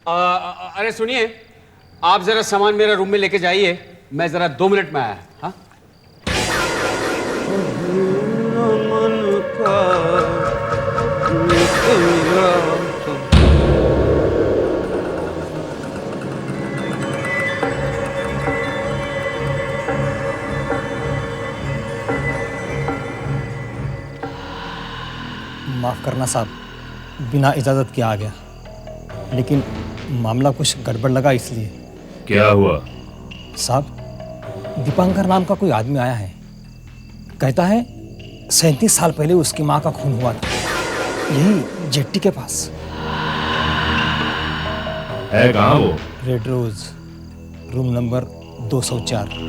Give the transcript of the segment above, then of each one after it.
अरे सुनिए, आप जरा सामान मेरा रूम में लेके जाइए, मैं जरा 2 मिनट में आया। हाँ, माफ़ करना साहब, बिना इजाज़त के आ गया, लेकिन मामला कुछ गड़बड़ लगा इसलिए। क्या हुआ? साहब, दीपांकर नाम का कोई आदमी आया है, कहता है 37 साल पहले उसकी माँ का खून हुआ था, यही जेट्टी के पास। है कहाँ वो? Red rose, room number 204।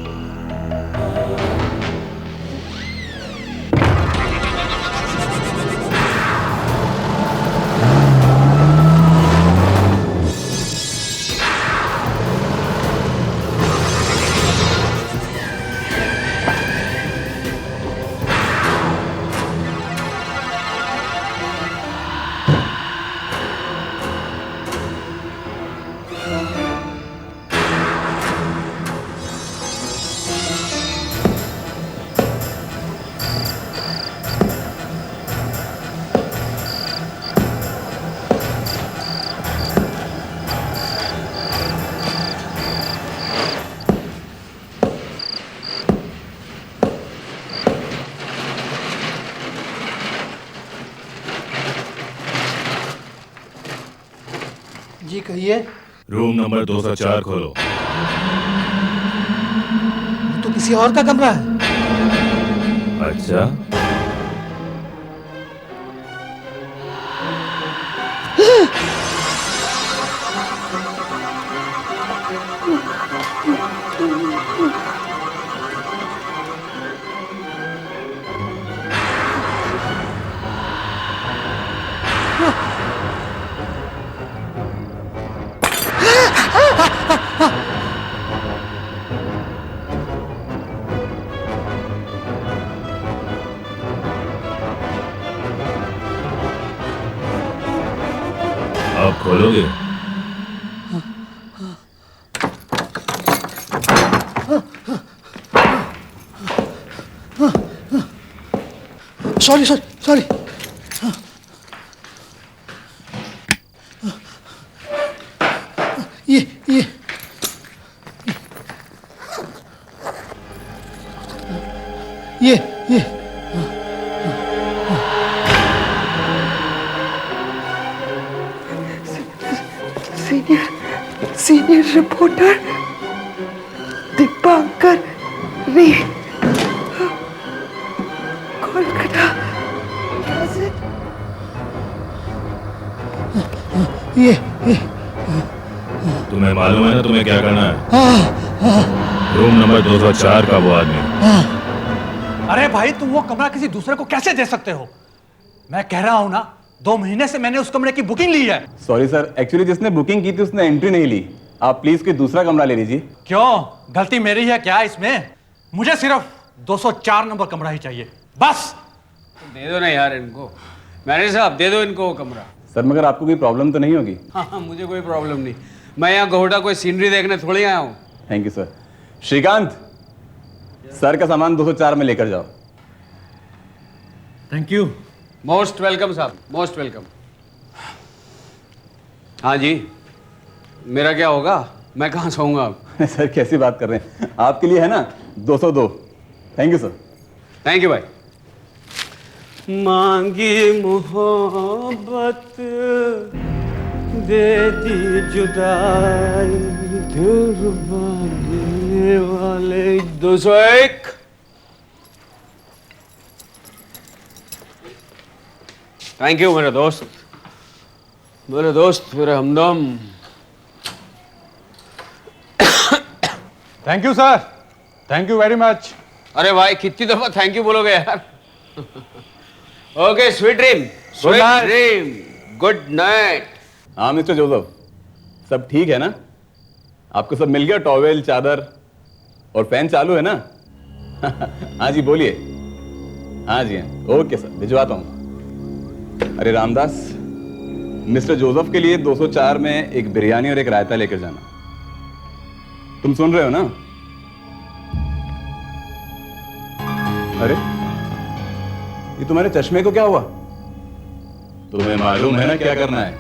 जी कहिए। रूम नंबर 204 खोलो। वो तो किसी और का कमरा है। अच्छा, अब खोलोगे? Sorry sorry sorry. ये ये सीनियर रिपोर्टर दीपांकर रे, कोलकाता। ये तुम्हें मालूम है ना तुम्हें क्या करना है? रूम नंबर 204 का वो आदमी। अरे भाई, तुम वो कमरा किसी दूसरे को कैसे दे सकते हो? मैं कह रहा हूं ना, 2 महीने से मैंने उस कमरे की बुकिंग ली है। सॉरी सर, एक्चुअली जिसने बुकिंग की थी उसने एंट्री नहीं ली। आप प्लीज कोई दूसरा कमरा ले लीजिए। क्यों, गलती मेरी है क्या इसमें? मुझे सिर्फ 204 नंबर कमरा ही चाहिए, बस। दे दो ना यार इनको, मैनेजर साहब दे दो इनको वो कमरा। सर मगर आपको कोई प्रॉब्लम तो नहीं होगी? हाँ, मुझे कोई प्रॉब्लम नहीं, मैं यहाँ गोहटा कोई सीनरी देखने थोड़ी आया हूँ। Thank you sir. Shrikant, sir का सामान 204 में लेकर जाओ। Thank you. मोस्ट वेलकम साहब, मोस्ट वेलकम। हाँ जी, मेरा क्या होगा, मैं कहाँ सोऊंगा अब? सर कैसी बात कर रहे हैं, आपके लिए है ना 202। Thank you sir. Thank you भाई। मांगी मोहब्बत दे दी जुदाई, दिल बांधने वाले 201। थैंक यू मेरे दोस्त, मेरे हमदम। Thank you sir, thank you very much. अरे भाई, कितनी दफा थैंक यू बोलोगे यार? Okay, sweet dream, sweet dream, good night. हाँ मिस्टर जोसेफ, सब ठीक है ना? आपको सब मिल गया, टॉवेल, चादर और फैन चालू है ना? हाँ जी बोलिए। हाँ जी हाँ, ओके सर, भिजवाता हूँ। अरे रामदास, मिस्टर जोसेफ के लिए 204 में एक बिरयानी और एक रायता लेकर जाना। तुम सुन रहे हो ना? अरे ये तुम्हारे चश्मे को क्या हुआ? तुम्हें मालूम है ना क्या करना है?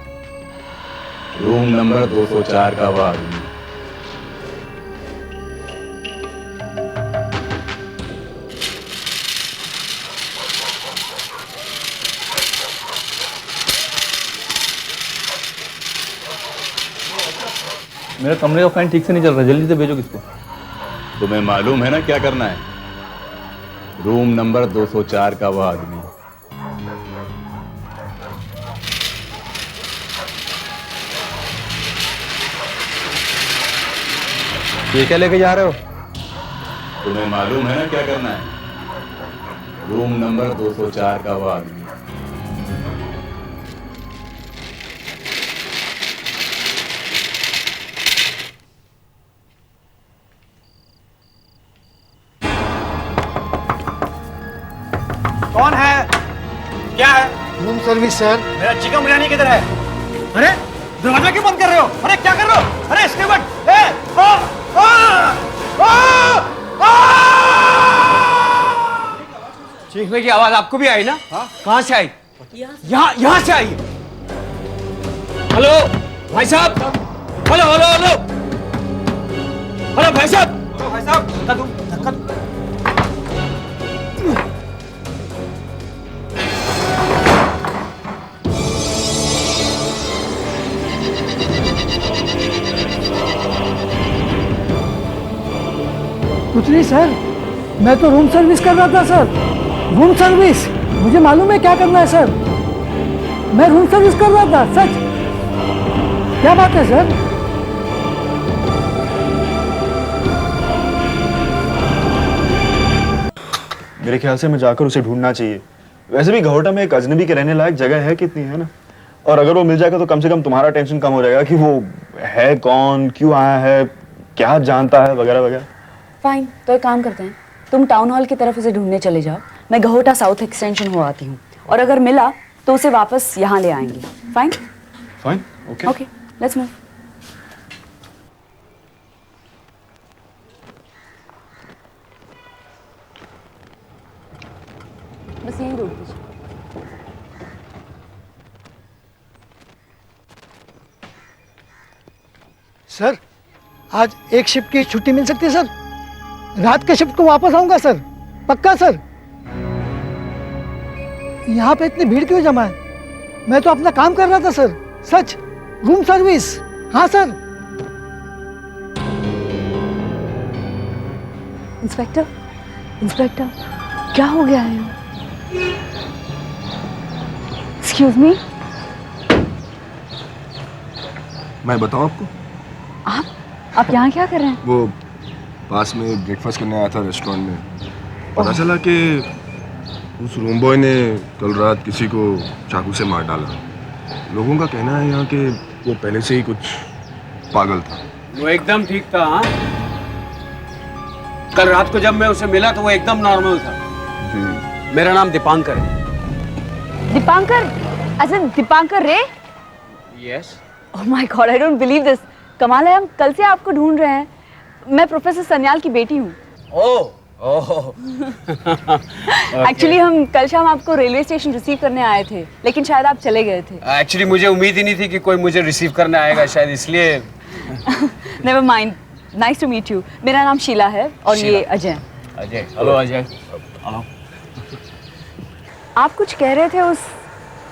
रूम नंबर 204 का वो आदमी। मेरा कमरे का फैन ठीक से नहीं चल रहा, जल्दी से भेजो किसको। तुम्हें मालूम है ना क्या करना है? रूम नंबर 204 का वो आदमी। ये क्या लेके जा रहे हो? तुम्हें मालूम है ना क्या करना है? रूम नंबर 204 का वो आदमी। कौन है? क्या है? Room service sir. मेरा चिकन बिरयानी किधर है? अरे दरवाजा क्यों बंद कर रहे हो? अरे क्या कर रहे हो? अरे स्टीवन! चीखने की आवाज आपको भी आई ना? कहां से आई? यहाँ से आई। हेलो भाई साहब, हेलो हेलो हेलो हेलो भाई साहब, भाई साहब धक्का दो। कुछ नहीं सर, मैं तो रूम सर्विस कर रहा था सर। रूम सर्विस, मुझे मालूम है क्या करना है सर। मैं रूम सर्विस कर रहा था, सच। क्या बात है सर? मेरे ख्याल से मैं जाकर उसे ढूंढना चाहिए। वैसे भी घहोटा में एक अजनबी के रहने लायक जगह है कितनी, है ना? और अगर वो मिल जाएगा तो कम से कम तुम्हारा टेंशन कम हो जाएगा कि वो है कौन, क्यों आया है, क्या जानता है, वगैरह वगैरह। फाइन, तो एक काम करते हैं, तुम टाउन हॉल की तरफ उसे ढूंढने चले जाओ, मैं घहोटा साउथ एक्सटेंशन हो आती हूँ, और अगर मिला तो उसे वापस यहाँ ले आएंगे। Fine? Fine, okay. Okay, let's move. बस यहीं रोक दीजिए। सर, आज एक शिफ्ट की छुट्टी मिल सकती है सर? रात के शिफ्ट को वापस आऊंगा सर, पक्का सर। यहाँ पे इतनी भीड़ क्यों जमा है? मैं तो अपना काम कर रहा था सर, सच। रूम सर्विस, हाँ सर। इंस्पेक्टर, इंस्पेक्टर, क्या हो गया है? Excuse me. मैं बताऊं आपको? आप यहाँ क्या कर रहे हैं? वो पास में ब्रेकफास्ट करने आया था रेस्टोरेंट में। पता चला कि उस रूम बॉय ने कल रात किसी को चाकू से मार डाला। लोगों का कहना है यहाँ कि वो पहले से ही कुछ पागल था। वो एकदम ठीक था। हाँ, कल रात को जब मैं उसे मिला तो वो एकदम नॉर्मल था। जी। मेरा नाम दीपांकर है। दीपांकर? अच्छा, दीपांकर रे? Yes. Oh my God, I don't believe this. कमाल है, हम कल से आपको ढूंढ रहे हैं। मैं प्रोफेसर सन्याल की बेटी हूँ। ओह एक्चुअली हम कल शाम आपको रेलवे स्टेशन रिसीव करने आए थे, लेकिन शायद आप चले गए थे। एक्चुअली मुझे उम्मीद ही नहीं थी कि कोई मुझे रिसीव करने आएगा, शायद इसलिए। Never mind, nice to meet you. मेरा नाम शीला है और ये अजय। अजय, हेलो अजय। आप कुछ कह रहे थे उस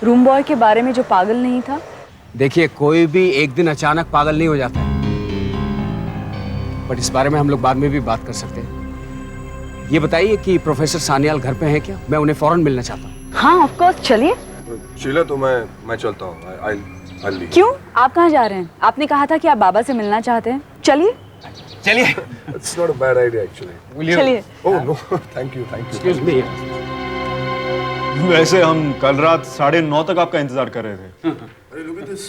रूम बॉय के बारे में जो पागल नहीं था? देखिए, कोई भी एक दिन अचानक पागल नहीं हो जाता है, बट इस बारे में हम लोग बाद में भी बात कर सकते हैं। ये बताइए कि प्रोफेसर सान्याल घर पे हैं क्या? मैं उन्हें फौरन मिलना चाहता हूँ। हाँ, ऑफ कोर्स, चलिए। शीला, तो मैं चलता हूँ। I'll leave. क्यों? आप कहाँ जा रहे हैं? आपने कहा था कि आप बाबा से मिलना चाहते हैं। चलिए। चलिए। It's not a bad idea actually. चलिए। Oh no, thank you. Excuse me. वैसे हम कल रात 9:30 तक आपका इंतजार कर रहे थे। अरे look at this.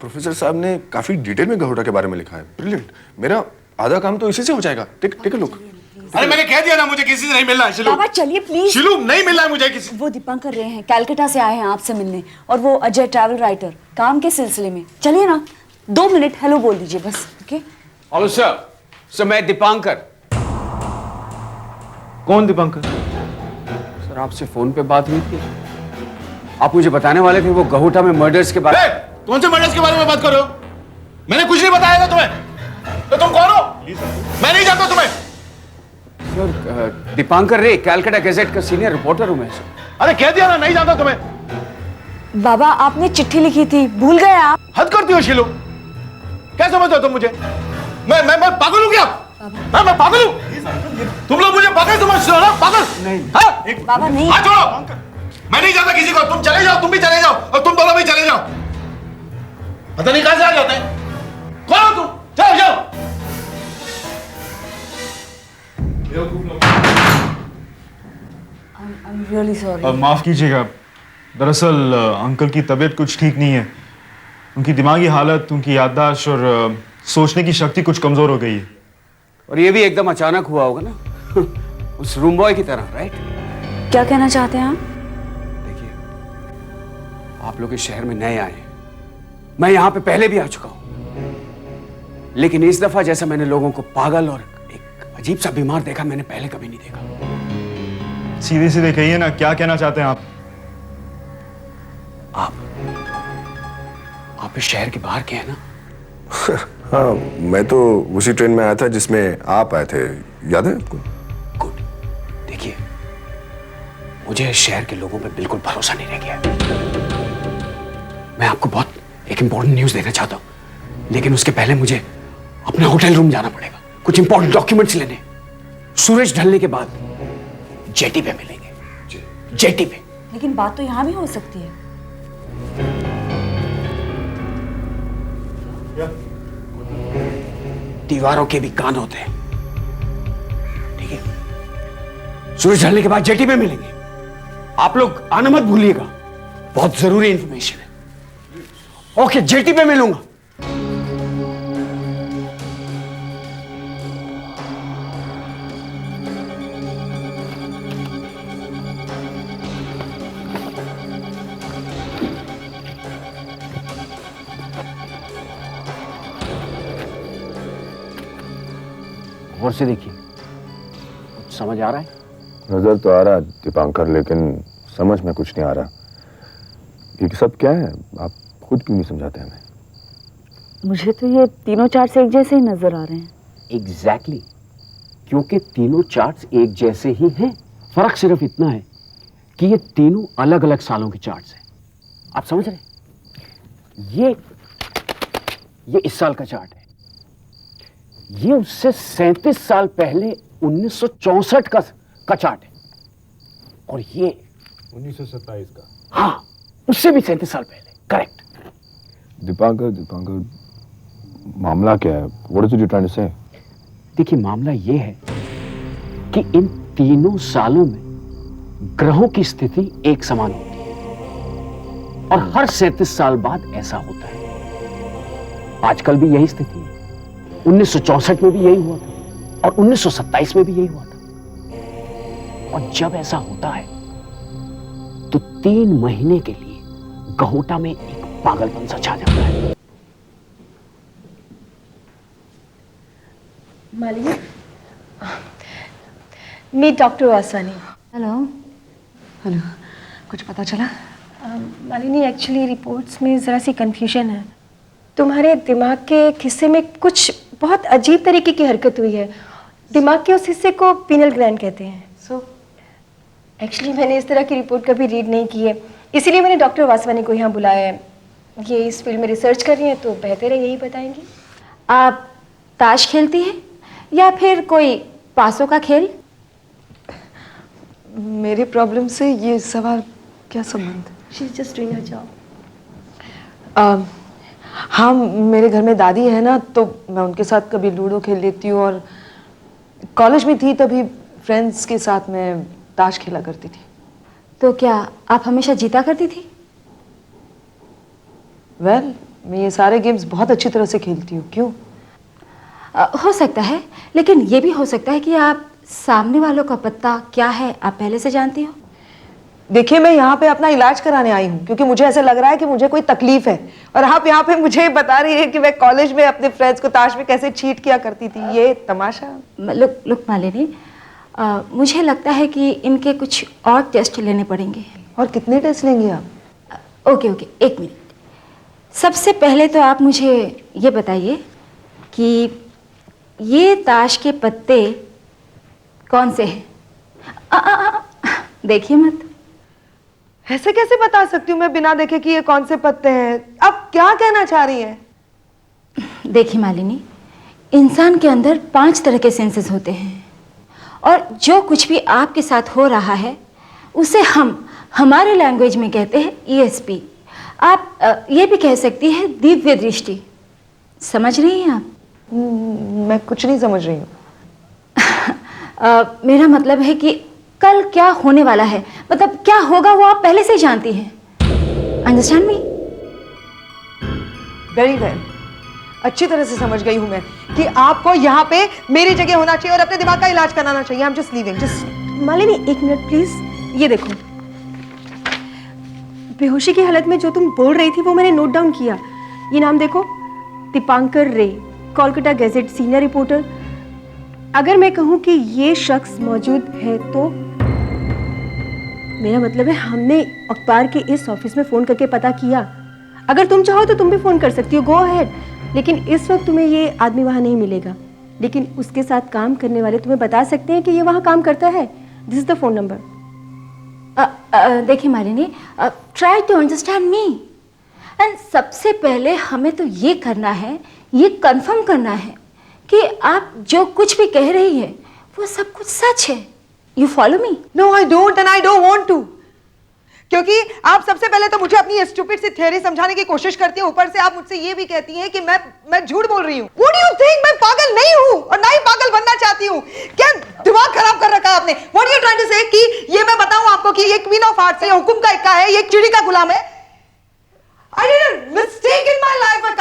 प्रोफेसर साहब ने काफी डिटेल में घहोटा के बारे में लिखा है। ब्रिलियंट। मेरा आधा काम तो इसी से हो जाएगा। Take a look. अरे मैंने कह दिया ना मुझे किसी से नहीं मिलना है शिलू। बाबा चलिए प्लीज। शिलू नहीं मिलना है मुझे किसी। वो दीपांकर रहे हैं, कैलकाटा से आए हैं आपसे मिलने, और वो अजय ट्रैवल राइटर, काम के सिलसिले में। चलिए ना 2 मिनट हेलो बोल दीजिए बस। Okay hello sir. सर मैं दीपांकर। कौन दीपांकर? सर आपसे फोन पे बात हुई थी, आप मुझे बताने वाले थे वो गहुटा में मर्डर्स के बारे में। कौन से मर्डर्स के बारे में बात कर रहे हो? मैंने कुछ नहीं बताया था तुम्हें। तो तुम कौन हो? मैं नहीं जानता तुम्हें। सर दीपांकर रे, कैलकाटा गैजेट का सीनियर रिपोर्टर हूं मैं सर। अरे कह दिया ना नहीं जानता तुम्हें। बाबा आपने चिट्ठी लिखी थी, भूल गए आप? हद करती हो शिलू, क्या समझते हो तुम मुझे? मैं पागल हूँ क्या? मैं पागल हूँ? तुम लोग मुझे पागल समझते हो ना? पागल नहीं। हाँ? बाबा नहीं। हाथ छोड़ो, मैं नहीं जानता किसी को। तुम चले जाओ, तुम भी चले जाओ, और तुम दोनों भी चले जाओ। पता नहीं कहां से आ जाते हैं। कौन हो तुम? जाओ जाओ। I'm really sorry. माफ कीजिएगा, दरअसल अंकल की तबीयत कुछ ठीक नहीं है। उनकी दिमागी हालत, उनकी याददाश्त और सोचने की शक्ति कुछ कमजोर हो गई है। और ये भी एकदम अचानक हुआ होगा ना उस रूम बॉय की तरह, राइट? क्या कहना चाहते हैं आप? देखिए आप लोग इस शहर में नए आए हैं, मैं यहां पे पहले भी आ चुका हूं, लेकिन इस दफा जैसा मैंने लोगों को पागल और एक अजीब सा बीमार देखा, मैंने पहले कभी नहीं देखा। सीधे सीधे कहिए ना, क्या कहना चाहते हैं आप? आप इस शहर के बाहर के हैं ना? हाँ, मैं तो उसी ट्रेन में आया था जिसमें आप आए थे, याद है आपको? गुड। देखिए मुझे इस शहर के लोगों पे बिल्कुल भरोसा नहीं रह गया। मैं आपको बहुत एक इंपॉर्टेंट न्यूज देना चाहता हूं, लेकिन उसके पहले मुझे अपने होटल रूम जाना पड़ेगा, कुछ इंपॉर्टेंट डॉक्यूमेंट्स लेने। सूरज ढलने के बाद जेटी पे मिलेंगे। जेटी पे। लेकिन बात तो यहाँ भी हो सकती है। दीवारों के भी कान होते हैं, ठीक है? सूरज ढलने के बाद जेटी पे मिलेंगे। आप लोग आना मत भूलिएगा, बहुत जरूरी इंफॉर्मेशन है। ओके, जेटी पे मिलूंगा। और से देखिए, कुछ समझ आ रहा है? नजर तो आ रहा है दीपांकर, लेकिन समझ में कुछ नहीं आ रहा। ये सब क्या है? आप खुद क्यों नहीं समझाते हमें? मुझे तो ये तीनों चार्ट्स एक जैसे ही नजर आ रहे हैं। एग्जैक्टली, क्योंकि तीनों चार्ट्स एक जैसे ही हैं। फर्क सिर्फ इतना है कि ये तीनों अलग अलग सालों के चार्ट्स हैं। आप समझ रहे हैं? ये इस साल का चार्ट है, ये उससे 37 साल पहले 1964 का चार्ट है, और ये 1927 का। हाँ, उससे भी 37 साल पहले। करेक्ट। दीपांकर, मामला क्या है? What is it you're trying to say? देखिए मामला ये है कि इन तीनों सालों में ग्रहों की स्थिति एक समान होती है, और हर 37 साल बाद ऐसा होता है। आजकल भी यही स्थिति है। 1964 में भी यही हुआ था, और 1927 में भी यही हुआ था। और जब ऐसा होता है तो 3 महीने के लिए गहोटा में एक पागलपन सा छा जाता है। Malini, meet doctor Vaswani. Hello. Hello, कुछ पता चला? मालिनी, एक्चुअली रिपोर्ट्स में ज़रा सी कंफ्यूजन है। तुम्हारे दिमाग के एक हिस्से में कुछ बहुत अजीब तरीके की हरकत हुई है। दिमाग के उस हिस्से को पीनल ग्लैंड कहते हैं। एक्चुअली मैंने इस तरह की रिपोर्ट कभी रीड नहीं की है, इसीलिए मैंने डॉक्टर वासवानी को यहाँ बुलाया है। ये इस फील्ड में रिसर्च कर रही हैं, तो बेहतर है यही बताएंगी। आप ताश खेलती हैं या फिर कोई पासों का खेल? मेरी प्रॉब्लम से ये सवाल क्या संबंध? She is just doing her job. हाँ, मेरे घर में दादी है ना, तो मैं उनके साथ कभी लूडो खेल लेती हूँ, और कॉलेज में थी तभी फ्रेंड्स के साथ मैं ताश खेला करती थी। तो क्या आप हमेशा जीता करती थी? वेल, मैं ये सारे गेम्स बहुत अच्छी तरह से खेलती हूँ। क्यों? हो सकता है, लेकिन ये भी हो सकता है कि आप सामने वालों का पता क्या है आप पहले से जानती हो? देखिए, मैं यहाँ पे अपना इलाज कराने आई हूँ क्योंकि मुझे ऐसा लग रहा है कि मुझे कोई तकलीफ है, और आप यहाँ पे मुझे बता रही है कि मैं कॉलेज में अपने फ्रेंड्स को ताश में कैसे चीट किया करती थी। ये तमाशा। लुक मालिनी, मुझे लगता है कि इनके कुछ और टेस्ट लेने पड़ेंगे। और कितने टेस्ट लेंगे आप? ओके, एक मिनट। सबसे पहले तो आप मुझे ये बताइए कि ये ताश के पत्ते कौन से हैं? देखिए मत। ऐसे कैसे बता सकती हूँ मैं बिना देखे कि ये कौन से पत्ते हैं? आप क्या कहना चाह रही हैं? देखिए मालिनी, इंसान के अंदर 5 तरह के सेंसेस होते हैं, और जो कुछ भी आपके साथ हो रहा है उसे हम हमारे लैंग्वेज में कहते हैं ESP। आप ये भी कह सकती है दिव्य दृष्टि। समझ रही हैं आप? मैं कुछ नहीं समझ रही हूँ। मेरा मतलब है कि कल क्या होने वाला है, मतलब क्या होगा वो आप पहले से ही जानती हैं। Understand me? वेरी वेल, अच्छी तरह से समझ गई हूँ मैं कि आपको यहाँ पे मेरी जगह होना चाहिए और अपने दिमाग का इलाज कराना चाहिए। I am just leaving. Just Malini, एक मिनट प्लीज। ये देखो, बेहोशी की हालत में जो तुम बोल रही थी वो मैंने नोट डाउन किया। ये नाम देखो, दीपांकर रे, कोलकाता गैजेट सीनियर रिपोर्टर। अगर मैं कहूँ कि ये शख्स मौजूद है तो मेरा मतलब है हमने अखबार के इस ऑफिस में फ़ोन करके पता किया। अगर तुम चाहो तो तुम भी फ़ोन कर सकती हो, गो अहेड। लेकिन इस वक्त तुम्हें ये आदमी वहाँ नहीं मिलेगा, लेकिन उसके साथ काम करने वाले तुम्हें बता सकते हैं कि ये वहाँ काम करता है। This is the phone number. देखिए Malini, try to understand me. And सबसे पहले हमें तो ये करना है, ये कंफर्म करना है कि आप जो कुछ भी कह रही है वो सब कुछ सच है। You follow me? No, I don't and I don't want to. क्योंकि आप सबसे पहले तो मुझे अपनी स्टूपिड सी थ्योरी समझाने की कोशिश करती हैं, ऊपर से आप मुझसे ये भी कहती हैं कि मैं झूठ बोल रही हूँ। What do you think? मैं पागल नहीं हूँ और ना ही पागल बनना चाहती हूँ। क्या दिमाग खराब कर रखा है आपने? What are you trying to say कि ये मैं बताऊँ आपको कि ये क्वीन ऑफ हार्ट्स है, हुकुम का इक्का है, ये एक चिड़ी का गुलाम है? I did a mistake in my life, a